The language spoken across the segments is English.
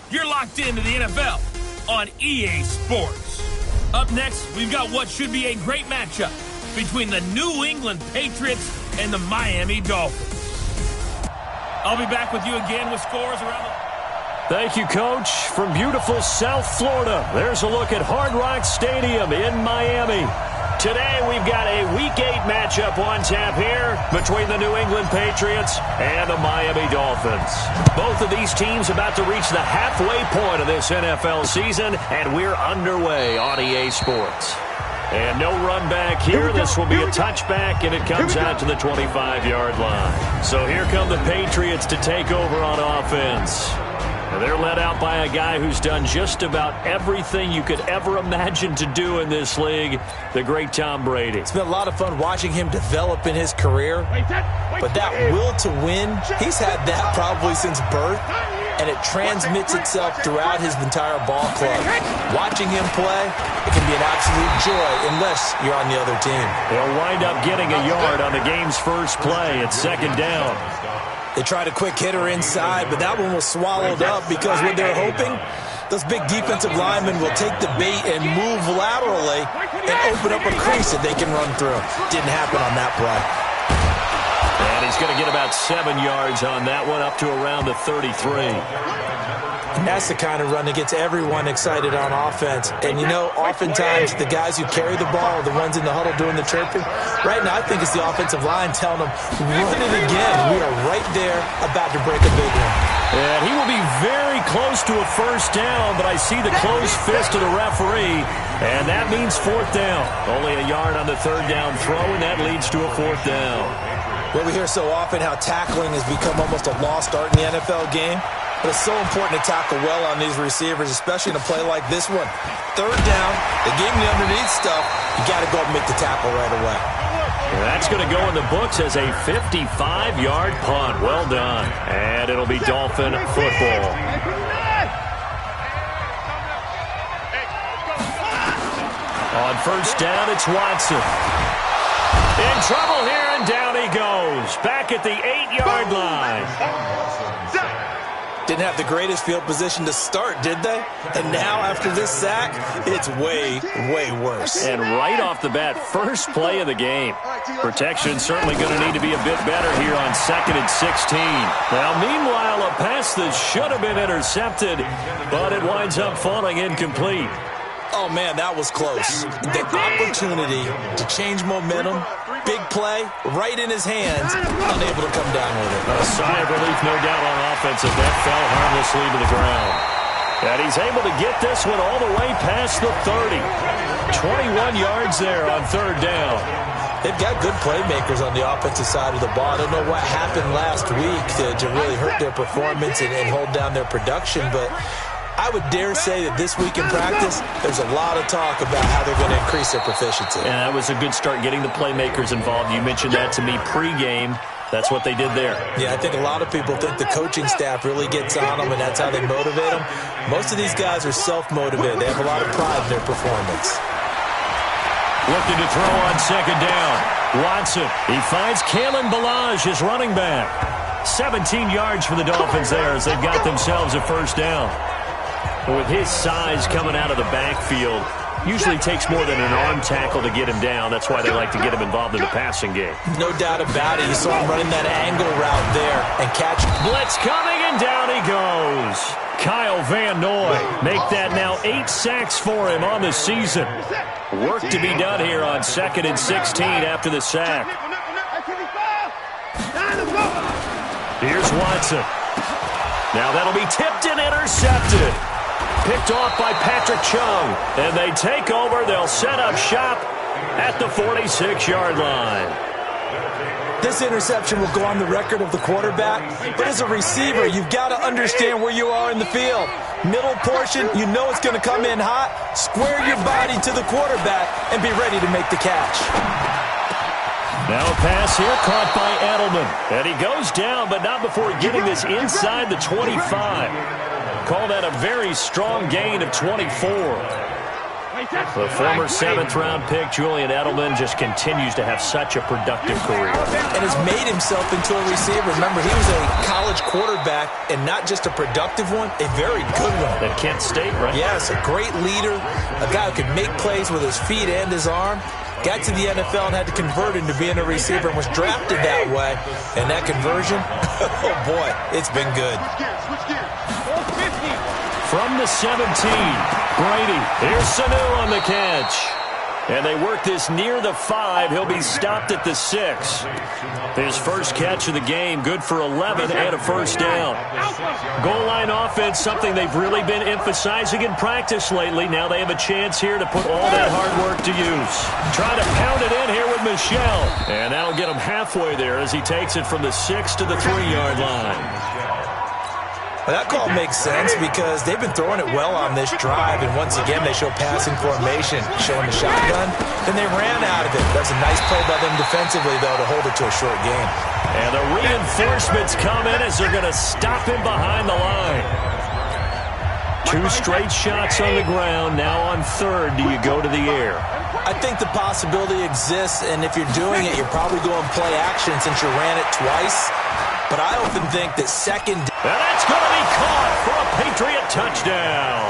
You're locked into the NFL on EA Sports. Up next, we've got what should be a great matchup between the New England Patriots and the Miami Dolphins. I'll be back with you again with scores around the... Thank you, Coach. From beautiful South Florida, there's a look at Hard Rock Stadium in Miami. Today, we've got a Week 8 matchup on tap here between the New England Patriots and the Miami Dolphins. Both of these teams about to reach the halfway point of this NFL season, and we're underway on EA Sports. And no run back here. This will be a touchback, and it comes out to the 25-yard line. So here come the Patriots to take over on offense. They're led out by a guy who's done just about everything you could ever imagine to do in this league, the great Tom Brady. It's been a lot of fun watching him develop in his career, but that will to win, he's had that probably since birth, and it transmits itself throughout his entire ball club. Watching him play, it can be an absolute joy unless you're on the other team. They'll wind up getting a yard on the game's first play. It's second down. They tried a quick hitter inside, but that one was swallowed up because what they're hoping, those big defensive linemen will take the bait and move laterally and open up a crease that they can run through. Didn't happen on that play. And he's going to get about 7 yards on that one, up to around the 33. And that's the kind of run that gets everyone excited on offense. And, you know, oftentimes the guys who carry the ball are the ones in the huddle doing the chirping. Right now, I think it's the offensive line telling them, run it again. We are right there about to break a big one. And he will be very close to a first down, but I see the closed fist of the referee, and that means fourth down. Only a yard on the third down throw, and that leads to a fourth down. Well, we hear so often how tackling has become almost a lost art in the NFL game. But it's so important to tackle well on these receivers, especially in a play like this one. Third down, they gave him the underneath stuff. You got to go up and make the tackle right away. And that's going to go in the books as a 55-yard punt. Well done. And it'll be Dolphin football. On first down, it's Watson. In trouble here, and down he goes. Back at the 8-yard line. Didn't have the greatest field position to start, did they? And now, after this sack, it's way, way worse. And right off the bat, first play of the game. Protection certainly going to need to be a bit better here on 2nd and 16. Now, meanwhile, a pass that should have been intercepted, but it winds up falling incomplete. Oh, man, that was close. The opportunity to change momentum, big play, right in his hands, unable to come down with it. A sigh of relief, no doubt, on offense, as that fell harmlessly to the ground. And he's able to get this one all the way past the 30. 21 yards there on third down. They've got good playmakers on the offensive side of the ball. I don't know what happened last week to really hurt their performance and hold down their production, but I would dare say that this week in practice, there's a lot of talk about how they're going to increase their proficiency. And that was a good start, getting the playmakers involved. You mentioned that to me pregame. That's what they did there. Yeah, I think a lot of people think the coaching staff really gets on them, and that's how they motivate them. Most of these guys are self-motivated. They have a lot of pride in their performance. Looking to throw on second down. Watson, he finds Kalen Ballage, his running back. 17 yards for the Dolphins there as they've got themselves a first down. With his size coming out of the backfield, usually takes more than an arm tackle to get him down. That's why they like to get him involved in the passing game. No doubt about it. You saw him running that angle route there and catch. Blitz coming, and down he goes. Kyle Van Noy, make that now 8 sacks for him on the season. Work to be done here on 2nd and 16 after the sack. Here's Watson. Now that'll be tipped and intercepted. Picked off by Patrick Chung. And they take over. They'll set up shop at the 46-yard line. This interception will go on the record of the quarterback, but as a receiver, you've got to understand where you are in the field. Middle portion, you know it's going to come in hot. Square your body to the quarterback and be ready to make the catch. Now a pass here caught by Edelman. And he goes down, but not before getting this inside the 25. Call that a very strong gain of 24. The former 7th-round pick, Julian Edelman, just continues to have such a productive career. And has made himself into a receiver. Remember, he was a college quarterback, and not just a productive one, a very good one. At Kent State, right? Yes, a great leader, a guy who could make plays with his feet and his arm. Got to the NFL and had to convert into being a receiver and was drafted that way. And that conversion, oh boy, it's been good. From the 17, Brady. Here's Sanu on the catch. And they work this near the 5. He'll be stopped at the 6. His first catch of the game, good for 11 and a first down. Goal line offense, something they've really been emphasizing in practice lately. Now they have a chance here to put all that hard work to use. Trying to pound it in here with Michel. And that'll get him halfway there as he takes it from the 6 to the 3-yard line. Well, that call makes sense because they've been throwing it well on this drive, and once again they show passing formation, showing the shotgun. Then they ran out of it. That's a nice play by them defensively, though, to hold it to a short game. And the reinforcements come in as they're going to stop him behind the line. 2 straight shots on the ground. Now on 3rd, do you go to the air? I think the possibility exists, and if you're doing it, you're probably going play action since you ran it twice. But I often think that second... And that's going to be caught for a Patriot touchdown.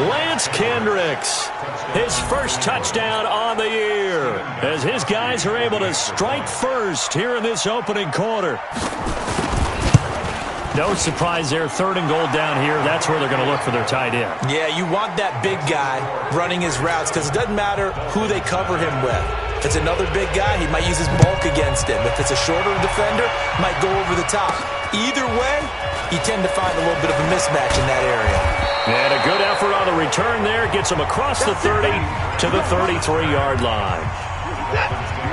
Lance Kendricks, his first touchdown on the year, as his guys are able to strike first here in this opening quarter. No surprise there, 3rd and goal down here. That's where they're going to look for their tight end. Yeah, you want that big guy running his routes because it doesn't matter who they cover him with. If it's another big guy, he might use his bulk against him. If it's a shorter defender, might go over the top. Either way, you tend to find a little bit of a mismatch in that area. And a good effort on the return there. Gets him across the 30 to the 33-yard line.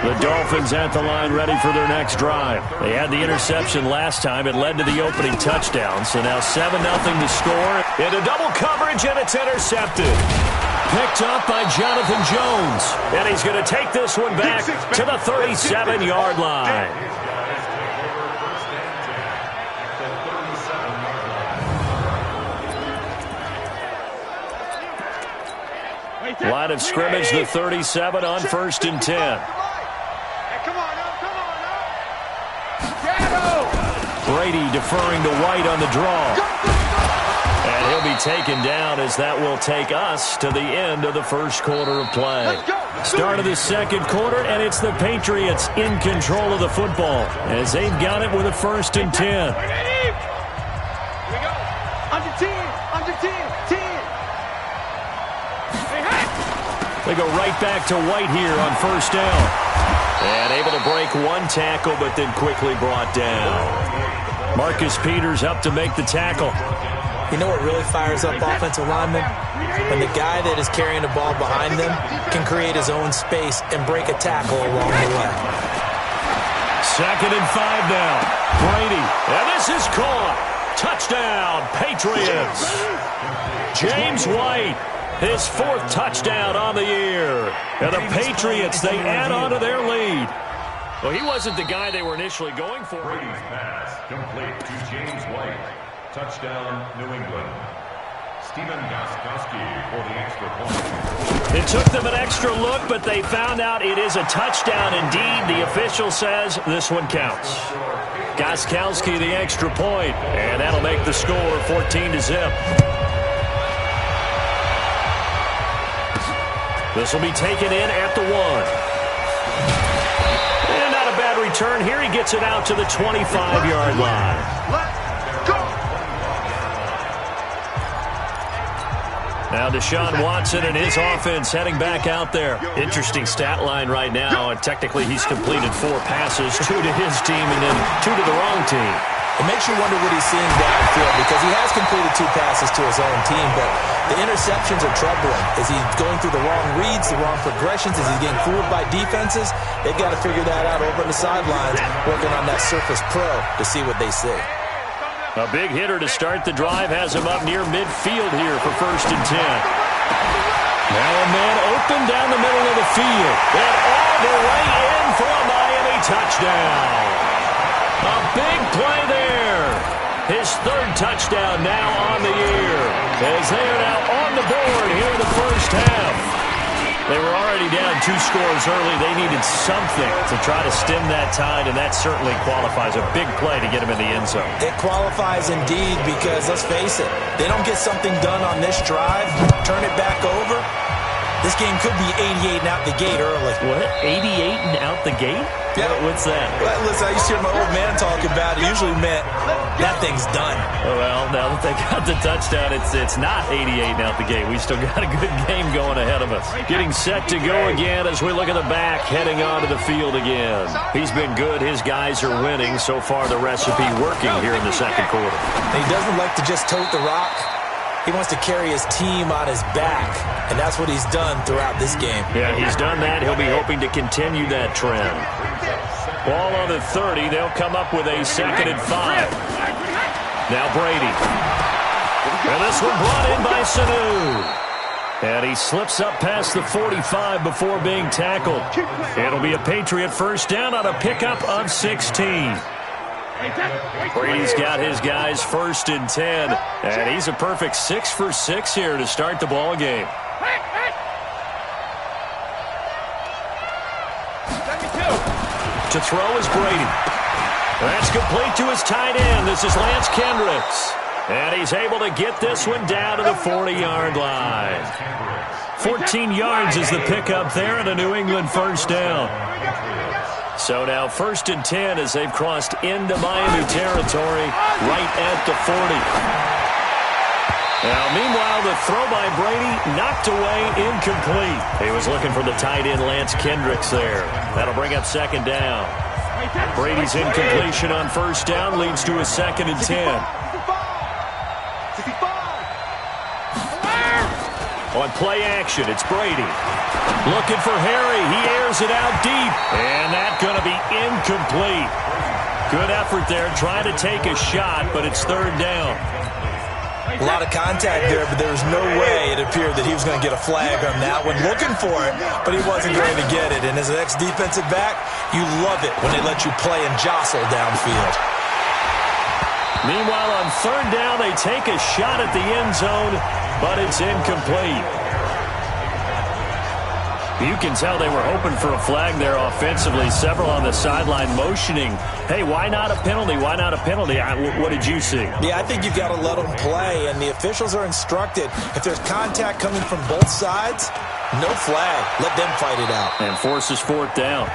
The Dolphins at the line ready for their next drive. They had the interception last time. It led to the opening touchdown. So now 7-0 to score. Into double coverage, and it's intercepted. Picked up by Jonathan Jones. And he's going to take this one back to the 37-yard line. Line of scrimmage, the 37 on 1st and 10. Brady deferring to White on the draw. And he'll be taken down as that will take us to the end of the first quarter of play. Start of the second quarter, and it's the Patriots in control of the football as they've got it with a 1st and 10. Here we go. Under 10. They go right back to White here on 1st down. And able to break one tackle, but then quickly brought down. Marcus Peters up to make the tackle. You know what really fires up offensive linemen? When the guy that is carrying the ball behind them can create his own space and break a tackle along the way. 2nd and 5 now. Brady. And this is caught. Touchdown, Patriots. James White. His 4th touchdown on the year. And the Patriots, they add on to their lead. Well, he wasn't the guy they were initially going for. Brady's pass complete to James White. Touchdown, New England. Stephen Gostkowski for the extra point. It took them an extra look, but they found out it is a touchdown indeed. The official says this one counts. Gostkowski the extra point, and that'll make the score 14-0. This will be taken in at the 1. And not a bad return here. He gets it out to the 25-yard line. Let's go. Now Deshaun Watson and his offense heading back out there. Interesting stat line right now. Technically, he's completed 4 passes, 2 to his team and then 2 to the wrong team. It makes you wonder what he's seeing downfield because he has completed 2 passes to his own team, but the interceptions are troubling. Is he going through the wrong reads, the wrong progressions? Is he getting fooled by defenses? They've got to figure that out over on the sidelines, working on that Surface Pro to see what they see. A big hitter to start the drive has him up near midfield here for 1st and 10. Now a man open down the middle of the field. And all the way in for a Miami touchdown. A big play there. His 3rd touchdown now on the year as they are now on the board here in the first half. They were already down 2 scores early. They needed something to try to stem that tide, and that certainly qualifies. A big play to get them in the end zone. It qualifies indeed because, let's face it, they don't get something done on this drive, turn it back over, this game could be 88 and out the gate early. What? 88 and out the gate? Yeah. What's that? Well, listen, I used to hear my old man talk about it. Usually meant that thing's done. Well, now that they got the touchdown, it's not 88 and out the gate. We still got a good game going ahead of us. Getting set to go again as we look at the back, heading onto the field again. He's been good. His guys are winning. So far, the recipe working here in the second quarter. He doesn't like to just tote the rock. He wants to carry his team on his back, and that's what he's done throughout this game. Yeah, he's done that. He'll be hoping to continue that trend. Ball on the 30. They'll come up with a 2nd and 5. Now Brady. And this one brought in by Sanu. And he slips up past the 45 before being tackled. It'll be a Patriot first down on a pickup of 16. Brady's got his guys 1st and 10, and he's a perfect 6 for 6 here to start the ball game. To throw is Brady. That's complete to his tight end. This is Lance Kendricks. And he's able to get this one down to the 40-yard line. 14 yards is the pickup there and a New England first down. So now 1st and 10 as they've crossed into Miami territory right at the 40. Now, meanwhile, the throw by Brady knocked away, incomplete. He was looking for the tight end Lance Kendricks there. That'll bring up 2nd down. Brady's incompletion on 1st down leads to a 2nd and 10. On play action, it's Brady. Looking for Harry. He airs it out deep. And that's going to be incomplete. Good effort there, trying to take a shot, but it's 3rd down. A lot of contact there, but there was no way it appeared that he was going to get a flag on that one. Looking for it, but he wasn't going to get it. And as an ex-defensive back, you love it when they let you play and jostle downfield. Meanwhile, on 3rd down, they take a shot at the end zone, but it's incomplete. You can tell they were hoping for a flag there offensively. Several on the sideline motioning, hey, why not a penalty? Why not a penalty? What did you see? Yeah, I think you've got to let them play, and the officials are instructed. If there's contact coming from both sides, no flag. Let them fight it out. And forces 4th down.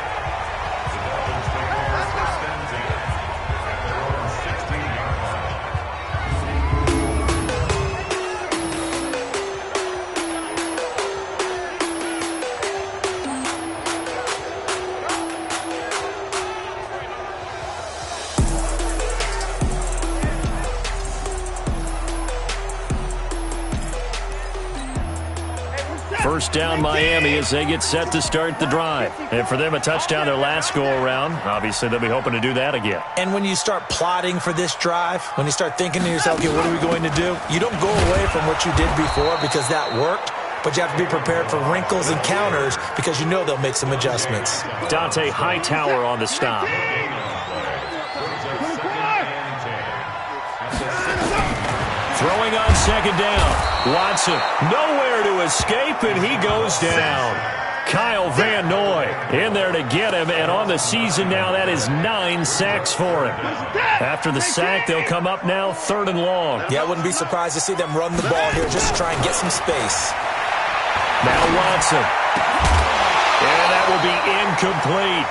First down Miami as they get set to start the drive. And for them, a touchdown their last go-around. Obviously, they'll be hoping to do that again. And when you start plotting for this drive, when you start thinking to yourself, okay, what are we going to do? You don't go away from what you did before because that worked, but you have to be prepared for wrinkles and counters because you know they'll make some adjustments. Dante Hightower on the stop. Throwing on 2nd down. Watson nowhere to escape, and he goes down. Kyle Van Noy in there to get him, and on the season now, that is 9 sacks for him. After the sack, they'll come up now 3rd and long. Yeah, I wouldn't be surprised to see them run the ball here just to try and get some space. Now Watson. And that will be incomplete.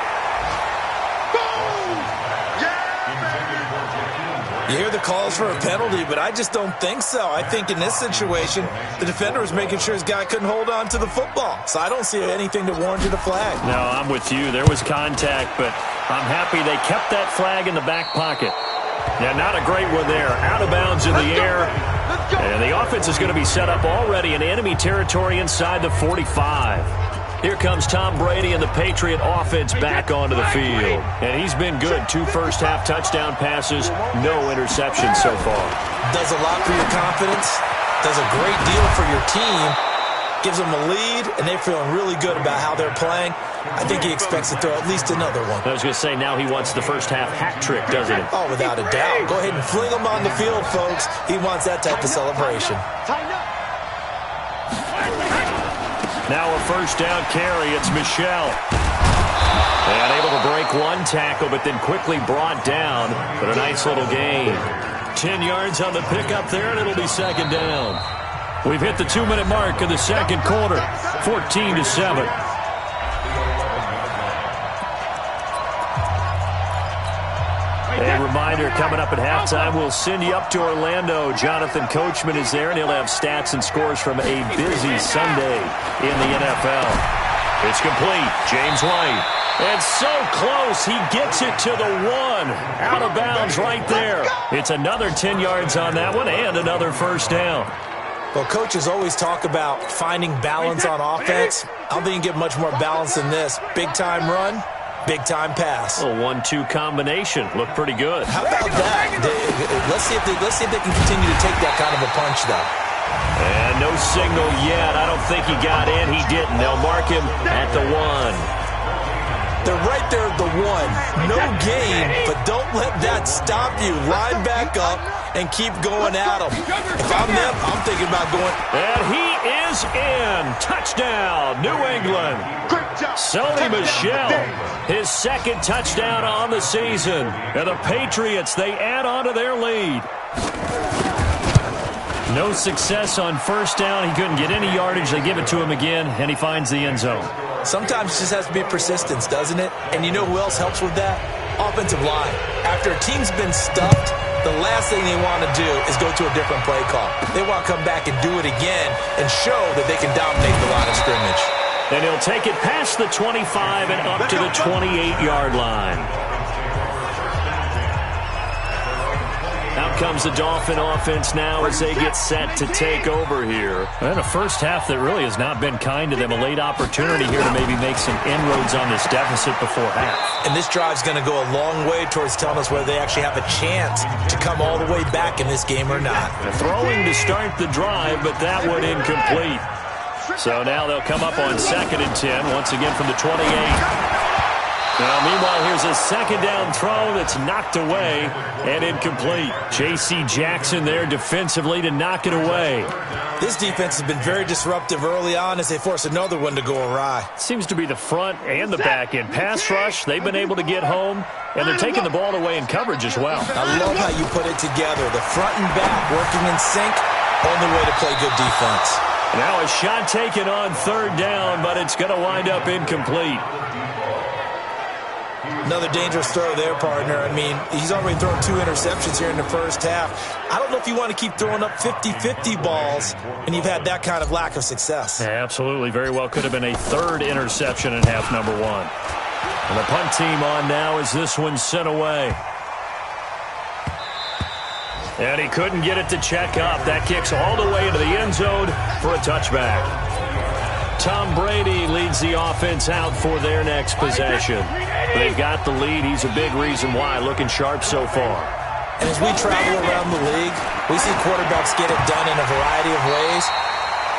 You hear the calls for a penalty, but I just don't think so. I think in this situation, the defender was making sure his guy couldn't hold on to the football. So I don't see anything to warrant a flag. No, I'm with you. There was contact, but I'm happy they kept that flag in the back pocket. Yeah, not a great one there. Out of bounds in the air. And the offense is going to be set up already in enemy territory inside the 45. Here comes Tom Brady and the Patriot offense back onto the field. And he's been good. 2 first-half touchdown passes, no interceptions so far. Does a lot for your confidence. Does a great deal for your team. Gives them a lead, and they're feeling really good about how they're playing. I think he expects to throw at least another one. I was going to say, now he wants the first-half hat trick, doesn't he? Oh, without a doubt. Go ahead and fling him on the field, folks. He wants that type of celebration. Now a first down carry. It's Michel. And able to break one tackle, but then quickly brought down. But a nice little gain. 10 yards on the pickup there, and it'll be second down. We've hit the 2-minute mark of the second quarter. 14-7. A reminder, coming up at halftime, we'll send you up to Orlando. Jonathan Coachman is there, and he'll have stats and scores from a busy Sunday in the NFL. It's complete. James White. And so close, he gets it to the 1. Out of bounds right there. It's another 10 yards on that one and another first down. Well, coaches always talk about finding balance on offense. I don't think you can get much more balance than this. Big-time run, big-time pass. A 1-2 combination. Looked pretty good. How about that? Let's see if they can continue to take that kind of a punch, though. And no signal yet. I don't think he got in. He didn't. They'll mark him at the 1. They're right there at the 1. No gain, but don't let that stop you. Line back up and keep going at them. If I'm them, I'm thinking about going. And he is in. Touchdown, New England. Sony Michel, his second touchdown on the season. And the Patriots, they add on to their lead. No success on first down. He couldn't get any yardage. They give it to him again, and he finds the end zone. Sometimes it just has to be persistence, doesn't it? And you know who else helps with that? Offensive line. After a team's been stuffed, the last thing they want to do is go to a different play call. They want to come back and do it again and show that they can dominate the line of scrimmage. And he'll take it past the 25 and up to the 28-yard line. Out comes the Dolphin offense now as they get set to take over here. And a first half that really has not been kind to them. A late opportunity here to maybe make some inroads on this deficit before half. And this drive's going to go a long way towards telling us whether they actually have a chance to come all the way back in this game or not. Throwing to start the drive, but that one incomplete. So now they'll come up on 2nd and 10, once again from the 28. Now, meanwhile, here's a second down throw that's knocked away and incomplete. J.C. Jackson there defensively to knock it away. This defense has been very disruptive early on as they force another one to go awry. Seems to be the front and the back end. Pass rush, they've been able to get home, and they're taking the ball away in coverage as well. I love how you put it together. The front and back working in sync, only way to play good defense. Now a shot taken on 3rd down, but it's going to wind up incomplete. Another dangerous throw there, partner. I mean, he's already thrown 2 interceptions here in the first half. I don't know if you want to keep throwing up 50-50 balls, and you've had that kind of lack of success. Yeah, absolutely. Very well could have been a 3rd interception in half number 1. And the punt team on now as this one's sent away. And he couldn't get it to check up. That kicks all the way into the end zone for a touchback. Tom Brady leads the offense out for their next possession. They've got the lead. He's a big reason why. Looking sharp so far. And as we travel around the league, we see quarterbacks get it done in a variety of ways.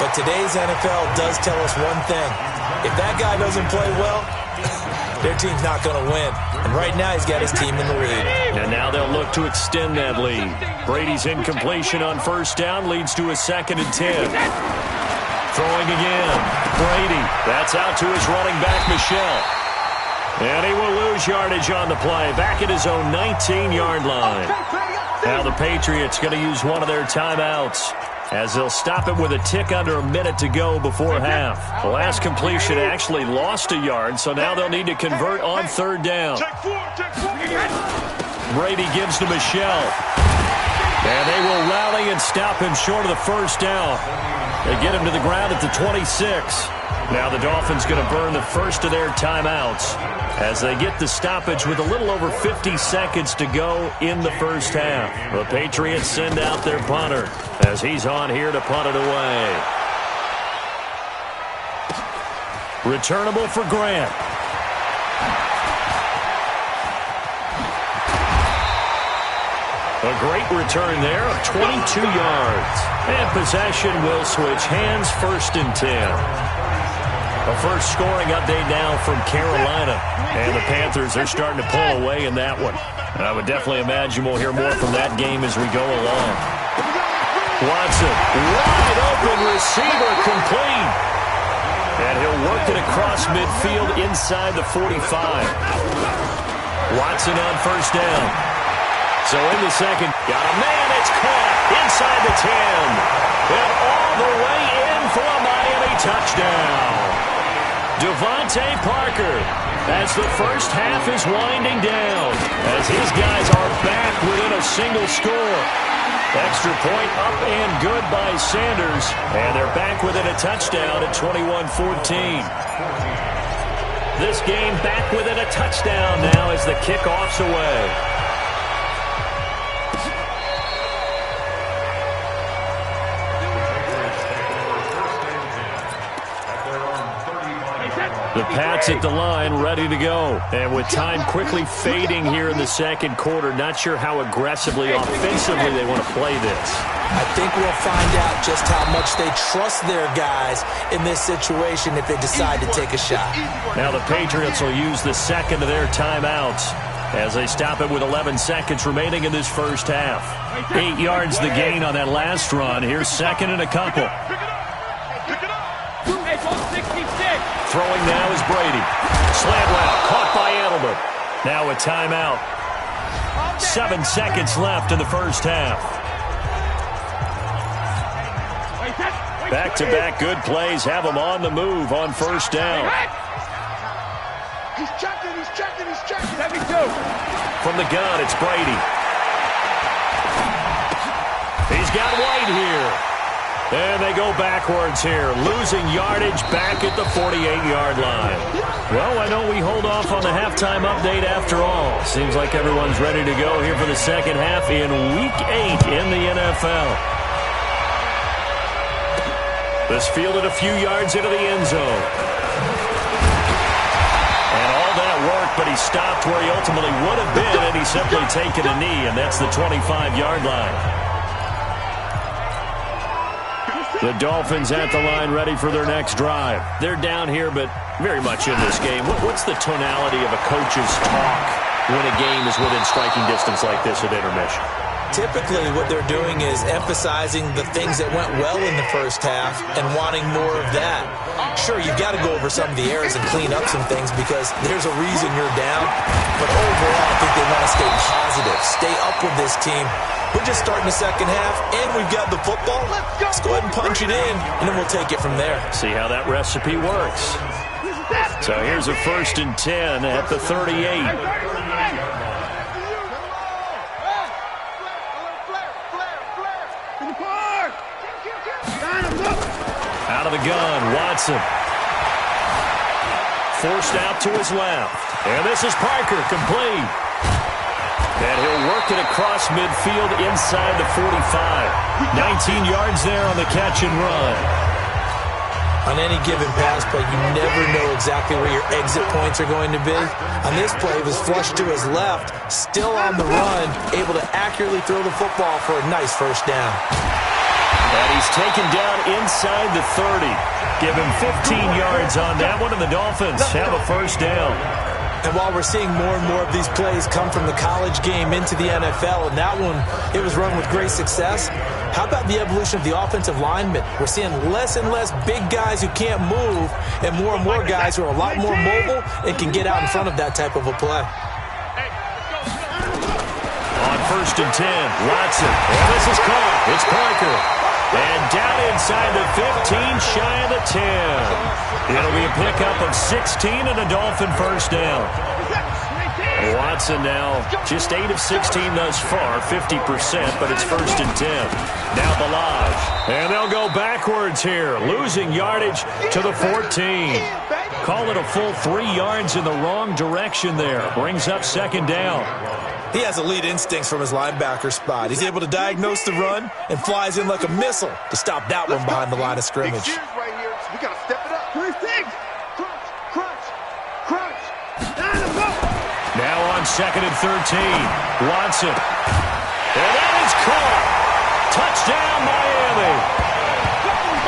But today's NFL does tell us one thing. If that guy doesn't play well, their team's not going to win. And right now he's got his team in the lead. And now they'll look to extend that lead. Brady's incompletion on first down leads to a 2nd and 10. Throwing again. Brady. That's out to his running back, Michel. And he will lose yardage on the play. Back at his own 19-yard line. Now the Patriots going to use one of their timeouts as they'll stop it with a tick under a minute to go before half. The last completion actually lost a yard, so now they'll need to convert on 3rd down. Brady gives to Michel. And they will rally and stop him short of the first down. They get him to the ground at the 26. Now the Dolphins going to burn the first of their timeouts as they get the stoppage with a little over 50 seconds to go in the first half. The Patriots send out their punter as he's on here to punt it away. Returnable for Grant. A great return there of 22 yards. And possession will switch hands, 1st and 10. A first scoring update now from Carolina. And the Panthers are starting to pull away in that one. And I would definitely imagine we'll hear more from that game as we go along. Watson, wide open receiver, complete. And he'll work it across midfield inside the 45. Watson on first down. So in the second, got a man, it's caught inside the 10. And all the way in for a Miami touchdown. Devontae Parker, as the first half is winding down, as his guys are back within a single score. Extra point up and good by Sanders, and they're back within a touchdown at 21-14. This game back within a touchdown now as the kickoff's away. The Pats at the line, ready to go. And with time quickly fading here in the second quarter, not sure how aggressively, offensively they want to play this. I think we'll find out just how much they trust their guys in this situation if they decide to take a shot. Now the Patriots will use the second of their timeouts as they stop it with 11 seconds remaining in this first half. 8 yards the gain on that last run. Here's second and a couple. Throwing now is Brady. Slant route, caught by Edelman. Now a timeout. 7 seconds left in the first half. Back-to-back good plays have them on the move on first down. He's checking. From the gun, it's Brady. He's got White here. And they go backwards here, losing yardage back at the 48-yard line. Well, why don't we hold off on the halftime update after all? Seems like everyone's ready to go here for the second half in Week 8 in the NFL. This fielded a few yards into the end zone. And all that worked, but he stopped where he ultimately would have been, and he's simply taken a knee, and that's the 25-yard line. The Dolphins at the line, ready for their next drive. They're down here, but very much in this game. What's the tonality of a coach's talk when a game is within striking distance like this at intermission? Typically, what they're doing is emphasizing the things that went well in the first half and wanting more of that. Sure, you've got to go over some of the errors and clean up some things because there's a reason you're down. But overall, I think they want to stay positive, stay up with this team. We're just starting the second half, and we've got the football. Let's go ahead and punch it in, and then we'll take it from there. See how that recipe works. So here's a 1st and 10 at the 38. Out of the gun, Watson. Forced out to his left. And this is Parker, complete. And he'll work it across midfield inside the 45. 19 yards there on the catch and run. On any given pass play, you never know exactly where your exit points are going to be. On this play, it was flushed to his left, still on the run, able to accurately throw the football for a nice first down. And he's taken down inside the 30. Give him 15 yards on that one, and the Dolphins have a first down. And while we're seeing more and more of these plays come from the college game into the NFL, and that one, it was run with great success, how about the evolution of the offensive linemen? We're seeing less and less big guys who can't move and more guys who are a lot more mobile and can get out in front of that type of a play. On 1st and 10, Watson. And this is caught. It's Parker. And down inside the 15, shy of the 10. It'll be a pickup of 16 and a Dolphin first down. Watson now just 8 of 16 thus far, 50%, but it's 1st and 10. Now Balaj. And they'll go backwards here, losing yardage to the 14. Call it a full 3 yards in the wrong direction there. Brings up second down. He has elite instincts from his linebacker spot. He's able to diagnose the run and flies in like a missile to stop that one behind the line of scrimmage. Right here. We got to step it up. 3-6. Crunch. Now on 2nd and 13, Watson. And that is caught. Touchdown, Miami.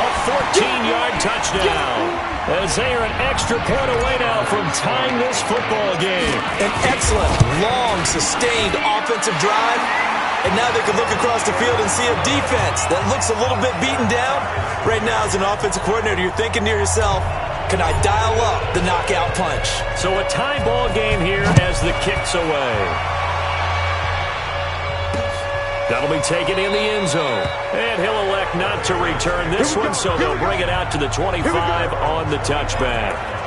A 14-yard touchdown. As they are an extra point away now from tying this football game. An excellent, long, sustained offensive drive. And now they can look across the field and see a defense that looks a little bit beaten down. Right now, as an offensive coordinator, you're thinking to yourself, can I dial up the knockout punch? So a tie ball game here as the kick's away. That'll be taken in the end zone. And he'll elect not to return this one, so they'll bring it out to the 25 on the touchback.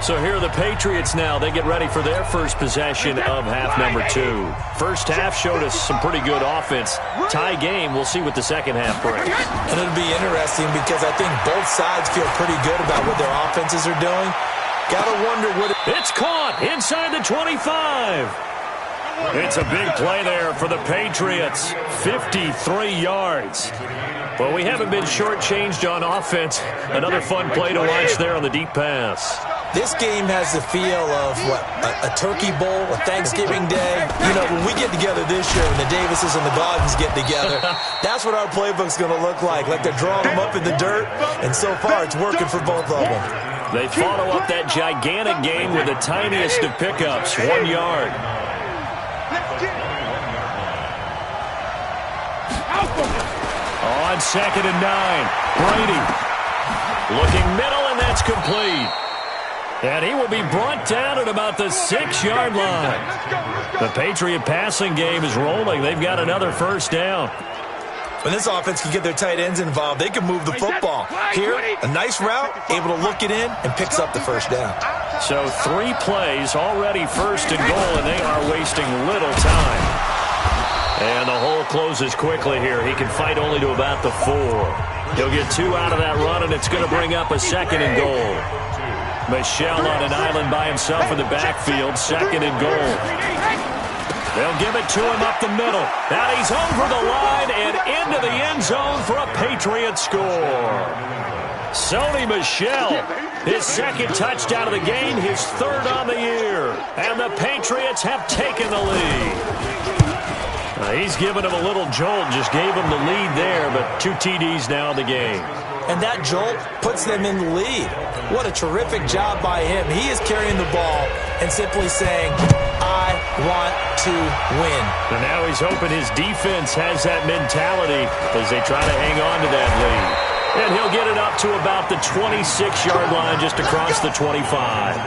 So here are the Patriots now. They get ready for their first possession of half number 2. First half showed us some pretty good offense. Tie game, we'll see what the second half brings. And it'll be interesting because I think both sides feel pretty good about what their offenses are doing. Gotta wonder what... It's caught inside the 25. It's a big play there for the Patriots. 53 yards. Well, we haven't been shortchanged on offense. Another fun play to watch there on the deep pass. This game has the feel of, a turkey bowl, a Thanksgiving day. You know, when we get together this year, when the Davises and the Gaudens get together, that's what our playbook's going to look like they're drawing them up in the dirt, and so far it's working for both of them. They follow up that gigantic gain with the tiniest of pickups, 1 yard. On 2nd and 9, Brady looking middle, and that's complete. And he will be brought down at about the 6-yard line. The Patriot passing game is rolling. They've got another first down. When this offense can get their tight ends involved, they can move the football. Here, a nice route, able to look it in, and picks up the first down. So 3 plays, already first and goal, and they are wasting little time. And the hole closes quickly here. He can fight only to about the 4. He'll get 2 out of that run, and it's going to bring up a 2nd and goal. Michel on an island by himself in the backfield, 2nd and goal. They'll give it to him up the middle. Now he's over the line and into the end zone for a Patriot score. Sony Michel, his 2nd touchdown of the game, his 3rd on the year. And the Patriots have taken the lead. He's given him a little jolt, just gave him the lead there, but 2 TDs now in the game. And that jolt puts them in the lead. What a terrific job by him. He is carrying the ball and simply saying, I want to win. And now he's hoping his defense has that mentality as they try to hang on to that lead. And he'll get it up to about the 26-yard line, just across the 25.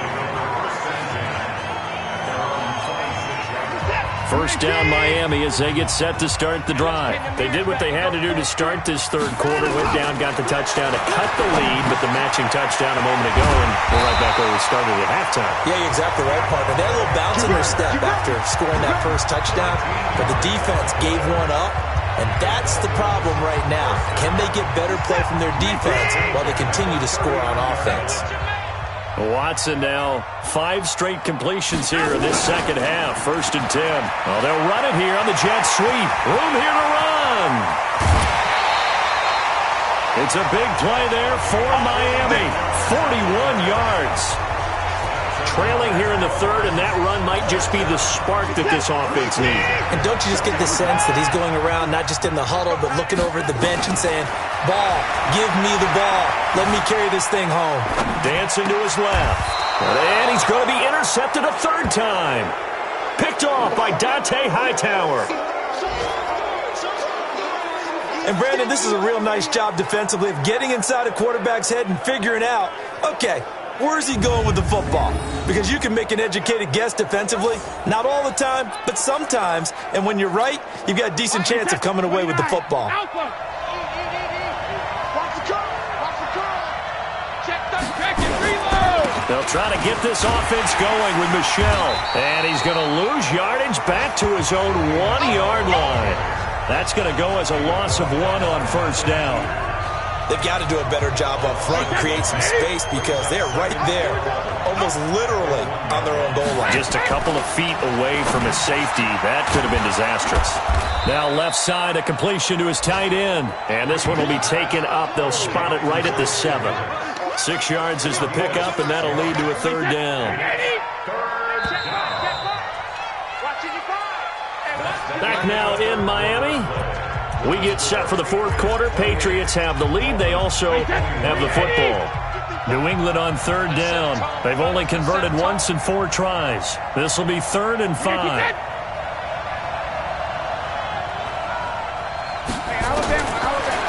First down Miami as they get set to start the drive. They did what they had to do to start this 3rd quarter. Went down, got the touchdown to cut the lead, but the matching touchdown a moment ago, and we're right back where we started at halftime. Yeah, you're exactly right, partner. They had a little bounce in their step after scoring that first touchdown, but the defense gave one up, and that's the problem right now. Can they get better play from their defense while they continue to score on offense? Watson now, 5 straight completions here in this second half. 1st and 10. Oh, they'll run it here on the jet sweep. Room here to run. It's a big play there for Miami. 41 yards. Trailing here in the 3rd, and that run might just be the spark that this offense needs. And don't you just get the sense that he's going around not just in the huddle, but looking over at the bench and saying, ball, give me the ball. Let me carry this thing home. Dancing to his left. And he's going to be intercepted a 3rd time. Picked off by Dante Hightower. And Brandon, this is a real nice job defensively of getting inside a quarterback's head and figuring out, okay, where's he going with the football? Because you can make an educated guess defensively. Not all the time, but sometimes. And when you're right, you've got a decent chance of coming away with the football. They'll try to get this offense going with Michel. And he's going to lose yardage back to his own 1-yard line. That's going to go as a loss of 1 on first down. They've got to do a better job up front and create some space because they're right there, almost literally on their own goal line. Just a couple of feet away from a safety. That could have been disastrous. Now left side, a completion to his tight end. And this one will be taken up. They'll spot it right at the 7. 6 yards is the pickup, and that'll lead to a 3rd down. Back now in Miami. We get set for the 4th quarter. Patriots have the lead. They also have the football. New England on 3rd down. They've only converted once in 4 tries. This will be 3rd and 5.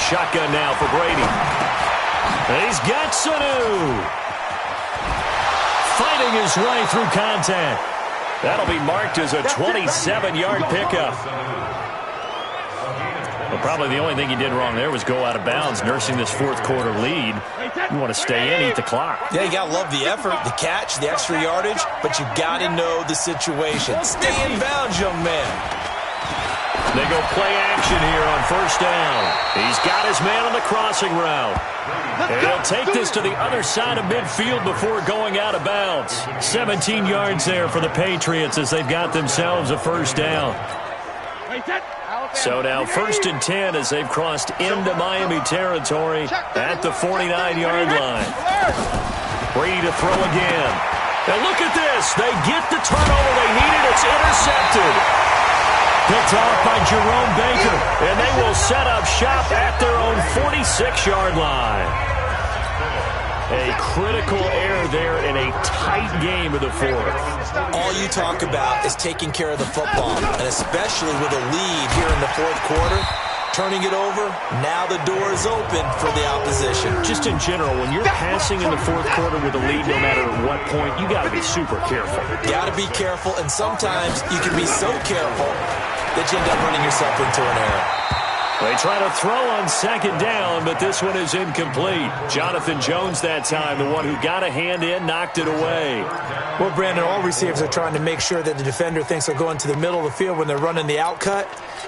Shotgun now for Brady. And he's got Sanu. fighting his way through contact. That'll be marked as a 27-yard pickup. Well, probably the only thing he did wrong there was go out of bounds, nursing this fourth quarter lead. You want to stay in, eat the clock. Yeah, you got to love the effort, the catch, the extra yardage, but you got to know the situation. Stay in bounds, young man. They go play action here on first down. He's got his man on the crossing route. And he'll take this to the other side of midfield before going out of bounds. 17 yards there for the Patriots as they've got themselves a first down. So now 1st and 10 as they've crossed into Miami territory at the 49-yard line. Brady to throw again. And look at this. They get the turnover they needed. It's intercepted. Picked off by Jerome Baker. And they will set up shop at their own 46-yard line. A critical error there in a tight game of the fourth. All you talk about is taking care of the football, and especially with a lead here in the fourth quarter. Turning it over, now the door is open for the opposition. Just in general, when you're passing in the fourth quarter with a lead, no matter what point, you got to be super careful. Got to be careful, and sometimes you can be so careful that you end up running yourself into an error. They try to throw on second down, but this one is incomplete. Jonathan Jones that time, the one who got a hand in, knocked it away. Well, Brandon, all receivers are trying to make sure that the defender thinks they're going to the middle of the field when they're running the out cut.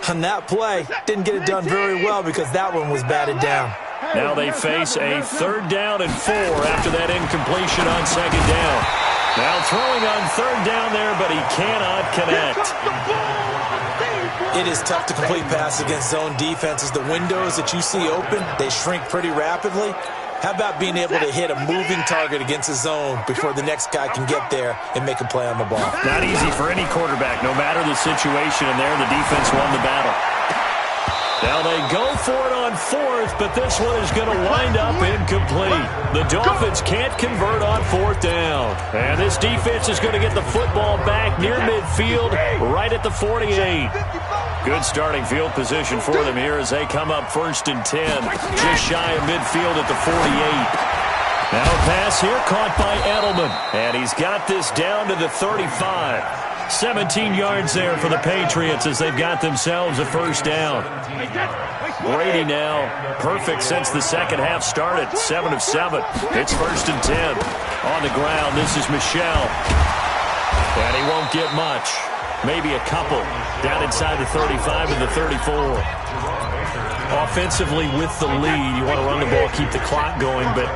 On that play, didn't get it done very well because that one was batted down. Now they face a 3rd down and 4 after that incompletion on second down. Now throwing on 3rd down there, but he cannot connect. It is tough to complete passes against zone defenses. The windows that you see open, they shrink pretty rapidly. How about being able to hit a moving target against a zone before the next guy can get there and make a play on the ball? Not easy for any quarterback, no matter the situation, and there the defense won the battle. Now they go for it on 4th, but this one is going to wind up incomplete. The Dolphins can't convert on 4th down. And this defense is going to get the football back near midfield, right at the 48. Good starting field position for them here as they come up 1st and 10, just shy of midfield at the 48. Now a pass here caught by Edelman, and he's got this down to the 35. 17 yards there for the Patriots as they've got themselves a first down. Brady now perfect since the second half started. 7 of 7. It's 1st and 10. On the ground, this is Michel. And he won't get much. Maybe a couple. Down inside the 35 and the 34. Offensively with the lead, you want to run the ball, keep the clock going, but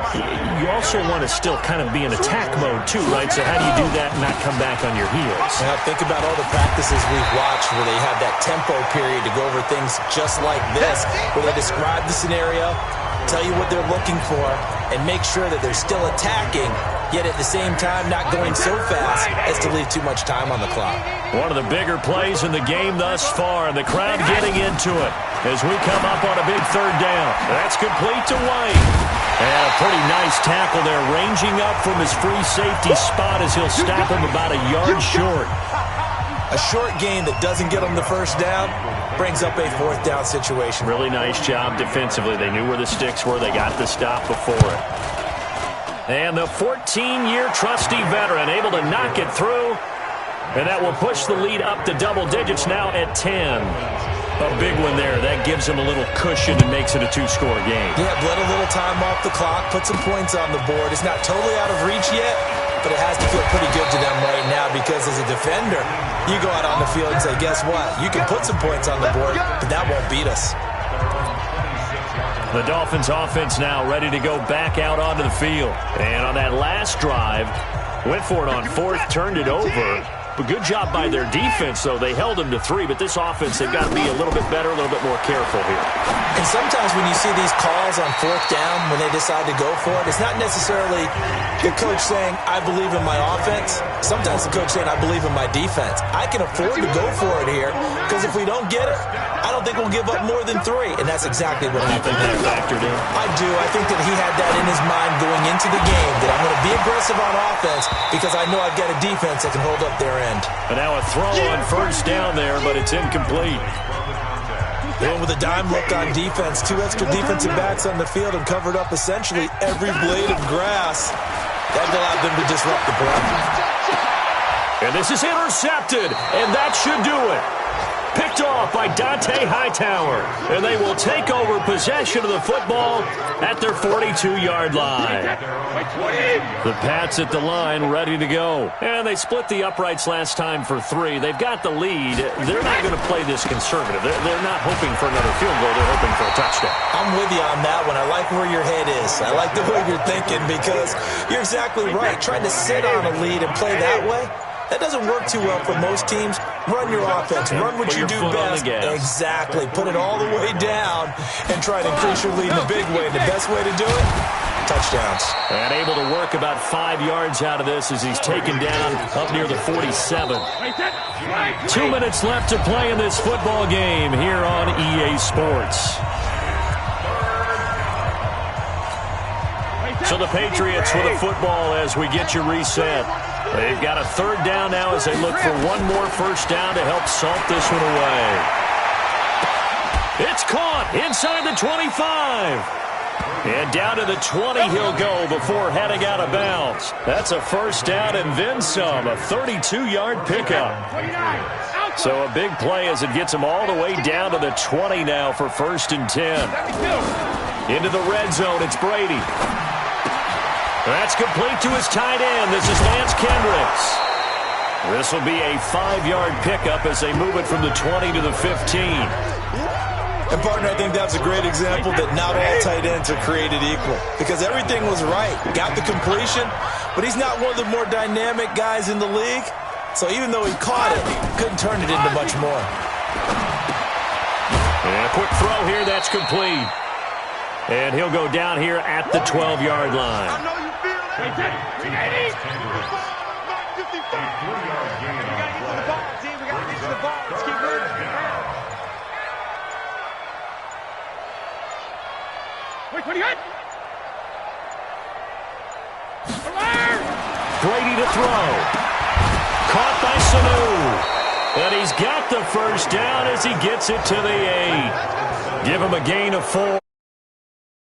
you also want to still kind of be in attack mode too, right? So how do you do that and not come back on your heels? Now think about all the practices we've watched where they have that tempo period to go over things just like this, where they describe the scenario, tell you what they're looking for, and make sure that they're still attacking, yet at the same time not going so fast as to leave too much time on the clock. One of the bigger plays in the game thus far, and the crowd getting into it as we come up on a big 3rd down. That's complete to White. And a pretty nice tackle there, ranging up from his free safety spot as he'll stop him about a yard short. A short gain that doesn't get them the first down brings up a 4th down situation. Really nice job defensively. They knew where the sticks were. They got the stop before it. And the 14-year trusty veteran able to knock it through. And that will push the lead up to double digits now at 10. A big one there. That gives them a little cushion and makes it a 2-score game. Yeah, bled a little time off the clock, put some points on the board. It's not totally out of reach yet, but it has to feel pretty good to them right now because as a defender, you go out on the field and say, guess what? You can put some points on the board, but that won't beat us. The Dolphins offense now ready to go back out onto the field. And on that last drive, went for it on 4th, turned it over. But good job by their defense, though. They held them to 3, but this offense, they've got to be a little bit better, a little bit more careful here. And sometimes when you see these calls on 4th down, when they decide to go for it, it's not necessarily the coach saying, I believe in my offense. Sometimes the coach saying, I believe in my defense. I can afford to go for it here, because if we don't get it, I don't think we'll give up more than 3. And that's exactly what happened there. Factored in. I do. I think that he had that in his mind going into the game, that I'm going to be aggressive on offense because I know I've got a defense that can hold up their end. And now a throw on 1st down there, but it's incomplete. Going with a dime look on defense. 2 extra defensive backs on the field and covered up essentially every blade of grass. That allowed them to disrupt the play. And this is intercepted, and that should do it. Picked off by Dante Hightower, and they will take over possession of the football at their 42-yard line. The Pats at the line, ready to go. And they split the uprights last time for 3. They've got the lead. They're not going to play this conservative. They're not hoping for another field goal. They're hoping for a touchdown. I'm with you on that one. I like where your head is. I like the way you're thinking because you're exactly right. Trying to sit on a lead and play that way, that doesn't work too well for most teams. Run your offense. Run what you do best. Exactly. Put it all the way down and try to increase your lead in a big way. The best way to do it, touchdowns. And able to work about 5 yards out of this as he's taken down up near the 47. 2 minutes left to play in this football game here on EA Sports. So the Patriots with a football as we get you reset. They've got a 3rd down now as they look for one more first down to help salt this one away. It's caught inside the 25. And down to the 20 he'll go before heading out of bounds. That's a first down and then some, a 32-yard pickup. So a big play as it gets him all the way down to the 20 now for 1st and 10. Into the red zone, it's Brady. That's complete to his tight end. This is Lance Kendricks. This will be a 5-yard pickup as they move it from the 20 to the 15. And, partner, I think that's a great example that not all tight ends are created equal because everything was right. Got the completion, but he's not one of the more dynamic guys in the league. So even though he caught it, couldn't turn it into much more. And a quick throw here. That's complete. And he'll go down here at the 12-yard line. I know you feel it. A 3-yard gain on the play. We got to get to the ball. Let's keep moving. Wait, what do you got? Brady to throw. Caught by Sanu. And he's got the first down as he gets it to the 8. Give him a gain of 4.